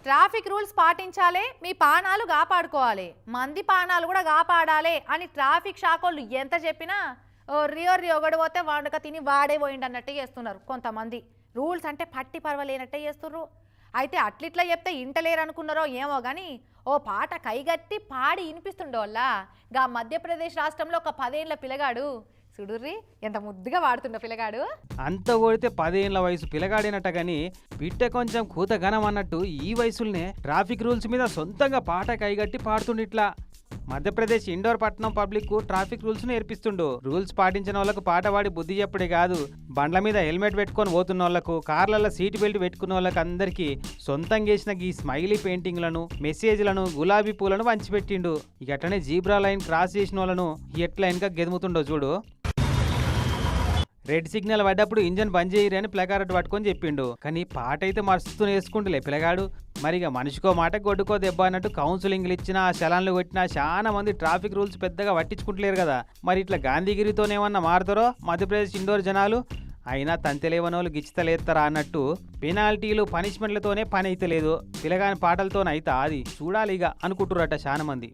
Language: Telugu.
ట్రాఫిక్ రూల్స్ పాటించాలి, మీ పానాలు కాపాడుకోవాలి, మంది పానాలు కూడా కాపాడాలి అని ట్రాఫిక్ శాఖలు ఎంత చెప్పినా రియో ఒకటి వాడుక తిని వాడే పోయిండు అన్నట్టే చేస్తున్నారు కొంతమంది. రూల్స్ అంటే పట్టి పర్వాలేనట్టే చేస్తున్నారు. అయితే అట్లిట్లా చెప్తే ఇంటలేరు అనుకున్నారో ఏమో కానీ ఓ పాట కైగట్టి పాడి వినిపిస్తుండో వల్ల గా మధ్యప్రదేశ్ రాష్ట్రంలో ఒక 10 ఏళ్ల పిల్లగాడు చూడుర్రి ఎంత ముద్దుగా వాడుతుండో పిల్లగాడు. అంత కొడితే 10 ఏళ్ల వయసు పిల్లగాడినట్ట గాని పిట్ట కొంచెం కూతగనం అన్నట్టు ఈ వయసుల్నే ట్రాఫిక్ రూల్స్ మీద సొంతంగా పాట కైగట్టి పాడుతుండిట్లా. మధ్యప్రదేశ్ ఇండోర్ పట్టణం పబ్లిక్ కు ట్రాఫిక్ రూల్స్ నేర్పిస్తుండు. రూల్స్ పాటించిన వాళ్ళకు పాట పాడి బుద్ధి చెప్పుడే కాదు, బండ్ల మీద హెల్మెట్ పెట్టుకొని పోతున్న వాళ్ళకు, కార్లలో సీట్ బెల్ట్ పెట్టుకున్న వాళ్ళకి అందరికీ సొంతంగా వేసిన ఈ స్మైలీ పెయింటింగ్లను, మెసేజ్లను, గులాబీ పూలను పంచిపెట్టిండు. ఇక అట్లనే జీబ్రా లైన్ క్రాస్ చేసిన వాళ్ళను ఎట్లా వెనక గెదుముతుండో చూడు. రెడ్ సిగ్నల్ పడ్డప్పుడు ఇంజన్ బంద్ చేయరు అని ప్లకార్డ్ పట్టుకొని చెప్పిండు. కానీ పాట అయితే మస్తు నేర్చుకుంటులే పిల్లగాడు. మరిగా మనిషికో మాట గొడ్డుకో దెబ్బ అన్నట్టు కౌన్సిలింగ్లు ఇచ్చినా, చలాన్లు కొట్టినా చాలా మంది ట్రాఫిక్ రూల్స్ పెద్దగా పట్టించుకుంటలేరు కదా. మరి ఇట్లా గాంధీగిరితోనేమన్నా మారుతారో మధ్యప్రదేశ్ ఇండోర్ జనాలు. అయినా తంతెలేవనోళ్ళు గిచ్చితలేస్తారా అన్నట్టు పెనాల్టీలు పనిష్మెంట్లతోనే పని అయితే లేదు, పిల్లగాని పాటలతోనైతే అది చూడాలి ఇక అనుకుంటురట చాలా మంది.